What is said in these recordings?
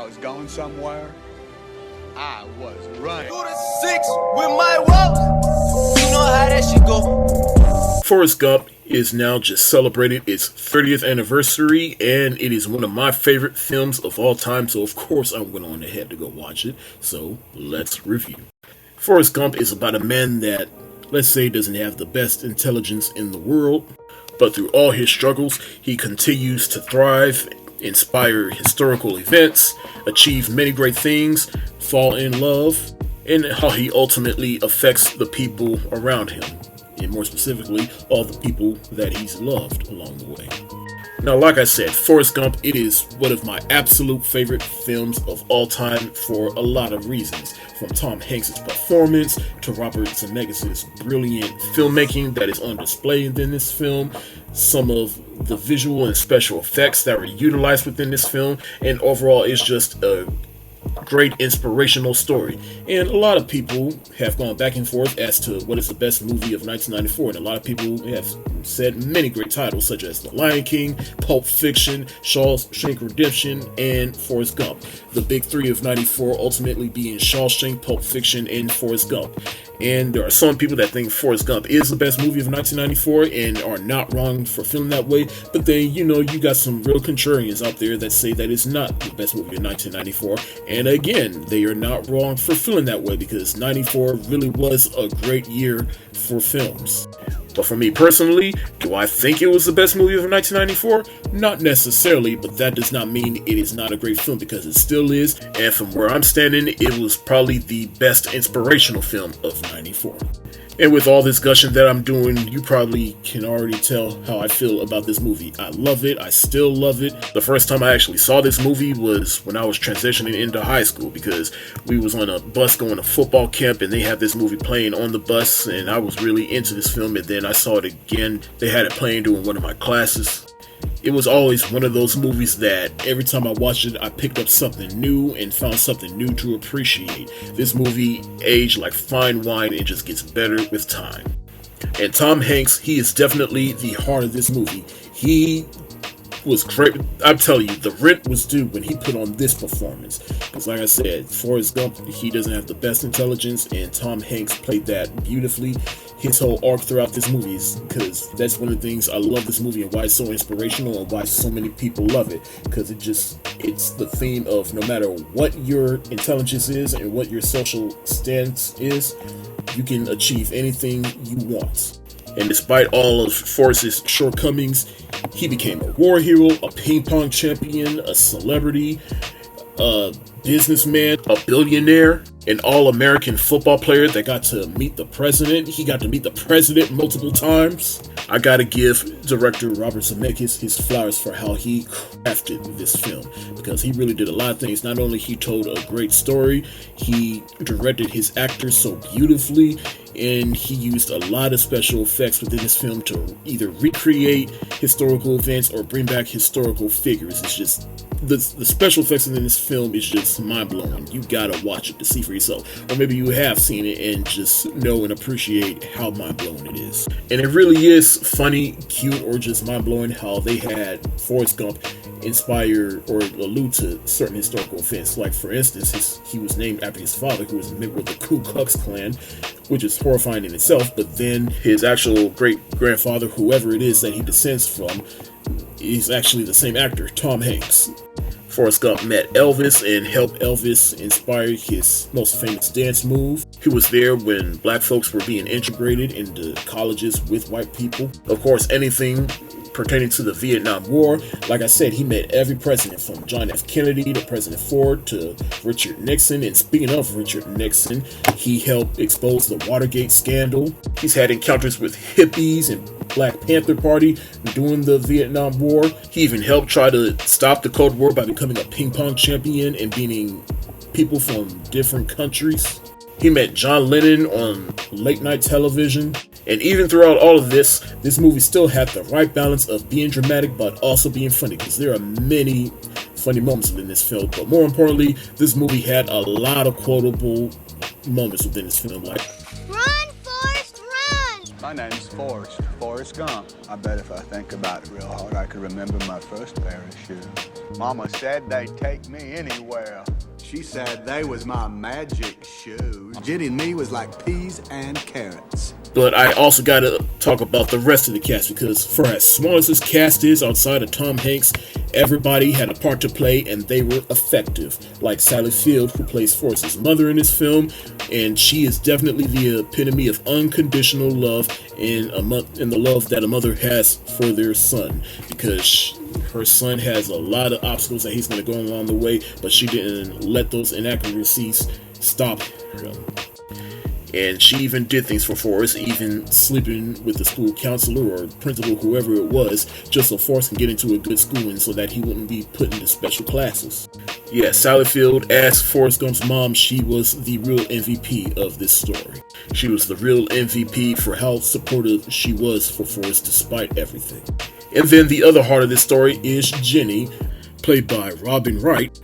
was going somewhere, I was running. Through the six with my ropes. You know how that shit go. Forrest Gump is now just celebrated its 30th anniversary, and it is one of my favorite films of all time, so of course I went on ahead to go watch it. So let's review. Forrest Gump is about a man that, let's say, doesn't have the best intelligence in the world, but through all his struggles, he continues to thrive, inspire historical events, achieve many great things, fall in love, and how he ultimately affects the people around him, and more specifically, all the people that he's loved along the way. Now, like I said, Forrest Gump, it is one of my absolute favorite films of all time for a lot of reasons. From Tom Hanks' performance to Robert Zemeckis' brilliant filmmaking that is on display in this film, some of the visual and special effects that were utilized within this film, and overall it's just a great inspirational story. And a lot of people have gone back and forth as to what is the best movie of 1994, and a lot of people have said many great titles such as The Lion King, Pulp Fiction, Shawshank Redemption, and Forrest Gump. The big three of 94 ultimately being Shawshank, Pulp Fiction, and Forrest Gump. And there are some people that think Forrest Gump is the best movie of 1994 and are not wrong for feeling that way. But then, you got some real contrarians out there that say that it's not the best movie of 1994. And again, they are not wrong for feeling that way because 94 really was a great year for films. But for me personally, do I think it was the best movie of 1994? Not necessarily, but that does not mean it is not a great film because it still is. And from where I'm standing, it was probably the best inspirational film of 94. And with all this gushing that I'm doing, you probably can already tell how I feel about this movie. I love it. I still love it. The first time I actually saw this movie was when I was transitioning into high school because we was on a bus going to football camp and they had this movie playing on the bus and I was really into this film, and then I saw it again. They had it playing during one of my classes. It was always one of those movies that every time I watched it, I picked up something new and found something new to appreciate. This movie aged like fine wine and just gets better with time. And Tom Hanks, he is definitely the heart of this movie. He was great. I'm telling you, the rent was due when he put on this performance. Because like I said, Forrest Gump, he doesn't have the best intelligence, and Tom Hanks played that beautifully. His whole arc throughout this movie is because that's one of the things I love this movie and why it's so inspirational and why so many people love it. Because it's the theme of no matter what your intelligence is and what your social stance is, you can achieve anything you want. And despite all of Forrest's shortcomings, he became a war hero, a ping pong champion, a celebrity, a businessman, a billionaire, an all-American football player that got to meet the president. He got to meet the president multiple times. I gotta give director Robert Zemeckis his flowers for how he crafted this film, because he really did a lot of things. Not only he told a great story, he directed his actors so beautifully, and he used a lot of special effects within this film to either recreate historical events or bring back historical figures. It's just the special effects in this film is just mind-blowing. You gotta watch it to see for yourself, or maybe you have seen it and just know and appreciate how mind-blowing it is. And it really is funny, cute, or just mind-blowing how they had Forrest Gump inspire or allude to certain historical events. Like for instance, he was named after his father, who was a member of the Ku Klux Klan, which is horrifying in itself. But then his actual great-grandfather, whoever it is that he descends from, is actually the same actor, Tom Hanks. Forrest Gump met Elvis and helped Elvis inspire his most famous dance move. He was there when black folks were being integrated into colleges with white people. Of course, anything pertaining to the Vietnam War, like I said, he met every president from John F. Kennedy to President Ford to Richard Nixon. And speaking of Richard Nixon, he helped expose the Watergate scandal. He's had encounters with hippies and Black Panther Party during the Vietnam War. He even helped try to stop the Cold War by becoming a ping pong champion and beating people from different countries. He met John Lennon on late night television. And even throughout all of this movie still had the right balance of being dramatic but also being funny, because there are many funny moments within this film. But more importantly, this movie had a lot of quotable moments within this film. Like, run, Forrest, run! My name's Forrest, Forrest Gump. I bet if I think about it real hard, I could remember my first pair of shoes. Mama said they'd take me anywhere. She said they was my magic shoes. Jenny and me was like peas and carrots. But I also gotta talk about the rest of the cast, because for as small as this cast is outside of Tom Hanks, everybody had a part to play and they were effective. Like Sally Field, who plays Forrest's mother in this film, and she is definitely the epitome of unconditional love and the love that a mother has for their son, because her son has a lot of obstacles that he's going to go along the way, but she didn't let those inaccuracies stop him. And she even did things for Forrest, even sleeping with the school counselor or principal, whoever it was, just so Forrest can get into a good school and so that he wouldn't be put into special classes. Yeah, Sally Field, as Forrest Gump's mom, she was the real MVP of this story. She was the real MVP for how supportive she was for Forrest despite everything. And then the other heart of this story is Jenny, played by Robin Wright.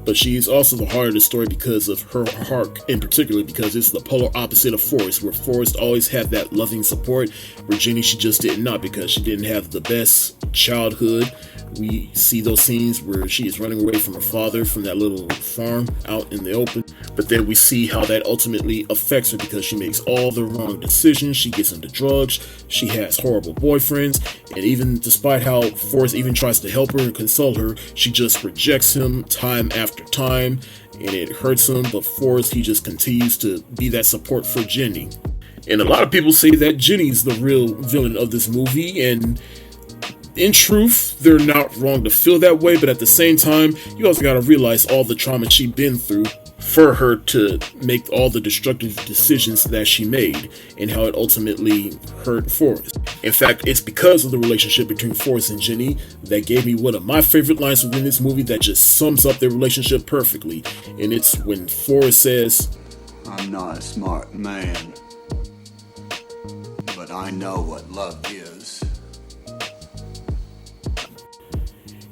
But she is also the heart of the story because of her heart in particular, because it's the polar opposite of Forrest, where Forrest always had that loving support, where Jenny, she just did not, because she didn't have the best childhood. We see those scenes where she is running away from her father from that little farm out in the open, but then we see how that ultimately affects her because she makes all the wrong decisions. She gets into drugs, she has horrible boyfriends, and even despite how Forrest even tries to help her and console her, she just rejects him time after time, and it hurts him. But Forrest, he just continues to be that support for Jenny. And a lot of people say that Jenny's the real villain of this movie, and in truth, they're not wrong to feel that way, but at the same time, you also gotta realize all the trauma she's been through for her to make all the destructive decisions that she made, and how it ultimately hurt Forrest. In fact, it's because of the relationship between Forrest and Jenny that gave me one of my favorite lines within this movie that just sums up their relationship perfectly, and it's when Forrest says, I'm not a smart man, but I know what love is.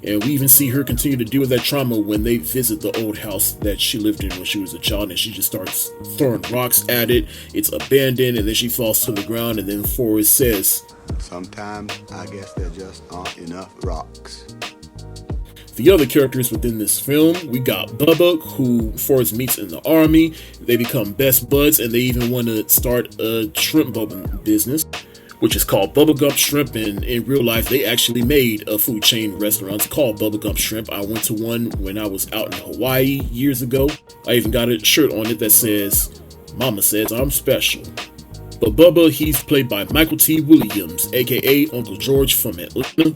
And we even see her continue to deal with that trauma when they visit the old house that she lived in when she was a child, and she just starts throwing rocks at it. It's abandoned, and then she falls to the ground, and then Forrest says, sometimes I guess there just aren't enough rocks. The other characters within this film, we got Bubba, who Forrest meets in the army. They become best buds, and they even want to start a shrimp boating business, which is called Bubba Gump Shrimp, and in real life they actually made a food chain restaurant called Bubba Gump Shrimp. I went to one when I was out in Hawaii years ago. I even got a shirt on it that says, Mama says I'm special. But Bubba, he's played by Michael T. Williams, aka Uncle George from Atlanta.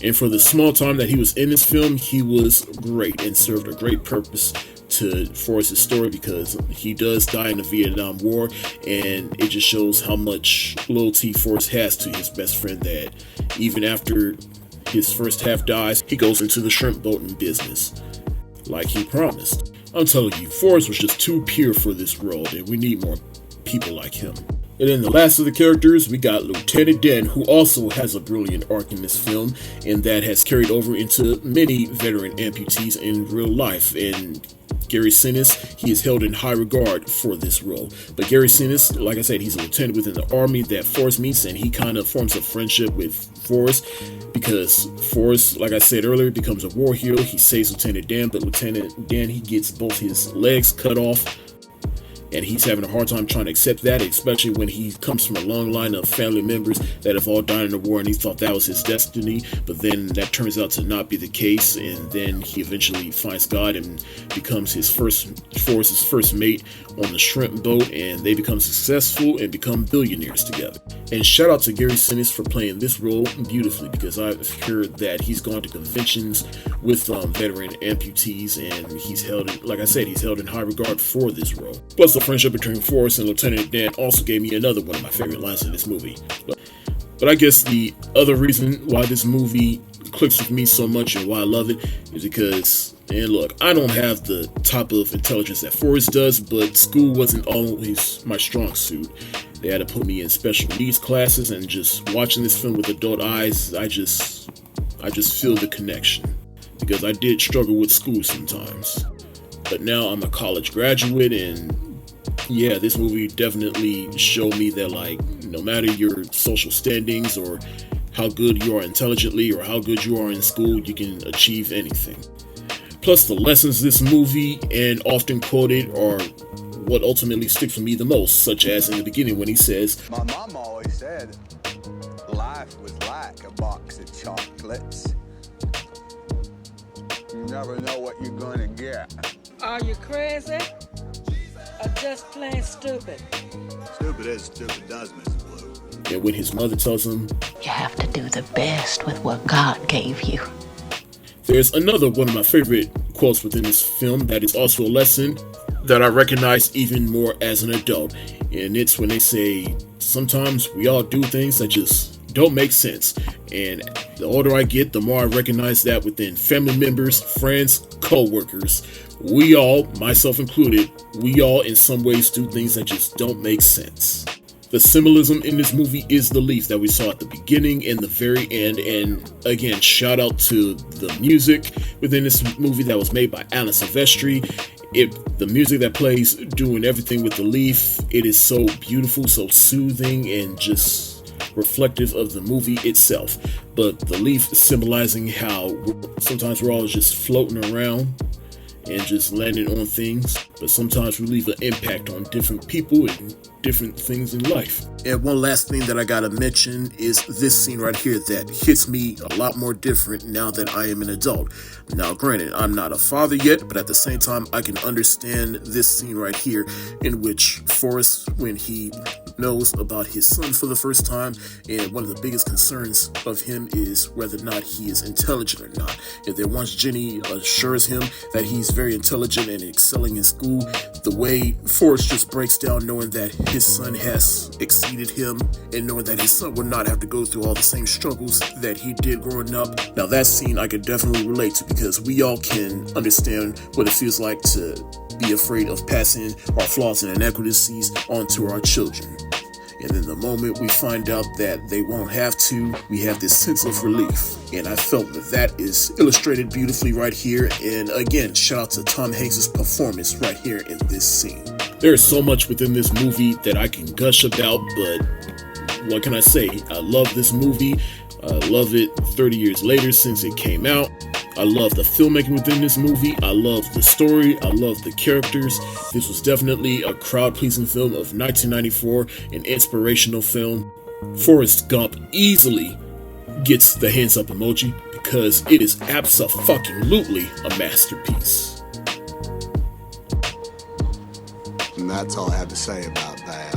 And for the small time that he was in this film, he was great and served a great purpose to Forrest's story, because he does die in the Vietnam War, and it just shows how much loyalty Forrest has to his best friend, that even after his first half dies, he goes into the shrimp boating business like he promised. I'm telling you, Forrest was just too pure for this world, and we need more people like him. And then the last of the characters, we got Lieutenant Dan, who also has a brilliant arc in this film, and that has carried over into many veteran amputees in real life. And Gary Sinise, he is held in high regard for this role. But Gary Sinise, like I said, he's a lieutenant within the army that Forrest meets, and he kind of forms a friendship with Forrest, because Forrest, like I said earlier, becomes a war hero. He saves Lieutenant Dan, but Lieutenant Dan, he gets both his legs cut off, and he's having a hard time trying to accept that, especially when he comes from a long line of family members that have all died in the war, and he thought that was his destiny. But then that turns out to not be the case, and then he eventually finds God and becomes Forrest's first mate on the shrimp boat, and they become successful and become billionaires together. And shout out to Gary Sinise for playing this role beautifully, because I've heard that he's gone to conventions with veteran amputees, and he's held, like I said, he's held in high regard for this role. Plus, the friendship between Forrest and Lieutenant Dan also gave me another one of my favorite lines in this movie. But I guess the other reason why this movie clicks with me so much and why I love it is because, and look, I don't have the type of intelligence that Forrest does, but school wasn't always my strong suit. They had to put me in special needs classes, and just watching this film with adult eyes, I just feel the connection, because I did struggle with school sometimes. But now I'm a college graduate, and Yeah, this movie definitely showed me that, like, no matter your social standings or how good you are intelligently or how good you are in school, you can achieve anything. Plus, the lessons this movie and often quoted are what ultimately stick for me the most, such as in the beginning when he says, My mom always said life was like a box of chocolates. You never know what you're gonna get. Are you crazy? Or just plain stupid? Stupid is stupid does, Mrs. Blue. and when his mother tells him, You have to do the best with what God gave you. there's another one of my favorite quotes within this film that is also a lesson that I recognize even more as an adult. And it's when they say, sometimes we all do things that just don't make sense. And the older I get, the more I recognize that within family members, friends, co-workers. We all, myself included, we all in some ways do things that just don't make sense. The symbolism in this movie is the leaf that we saw at the beginning and the very end. And again, shout out to the music within this movie that was made by Alan Silvestri. The music that plays doing everything with the leaf, it is so beautiful, so soothing, and just reflective of the movie itself. But the leaf symbolizing how sometimes we're all just floating around and just landing on things, but sometimes we leave an impact on different people and different things in life. And one last thing that I gotta mention is this scene right here that hits me a lot more different now that I am an adult. Now granted, I'm not a father yet, but at the same time I can understand this scene right here in which Forrest, when he knows about his son for the first time, and one of the biggest concerns of him is whether or not he is intelligent or not. And then once Jenny assures him that he's very intelligent and excelling in school, the way Forrest just breaks down knowing that his son has exceeded him and knowing that his son would not have to go through all the same struggles that he did growing up. Now that scene I could definitely relate to, because we all can understand what it feels like to be afraid of passing our flaws and inequities onto our children. And then the moment we find out that they won't have to, we have this sense of relief. And I felt that is illustrated beautifully right here. And again, shout out to Tom Hanks' performance right here in this scene. There's so much within this movie that I can gush about, but what can I say? I love this movie. I love it 30 years later since it came out. I love the filmmaking within this movie. I love the story. I love the characters. This was definitely a crowd-pleasing film of 1994, an inspirational film. Forrest Gump easily gets the hands up emoji because it is abso-fucking-lutely a masterpiece. And that's all I have to say about that.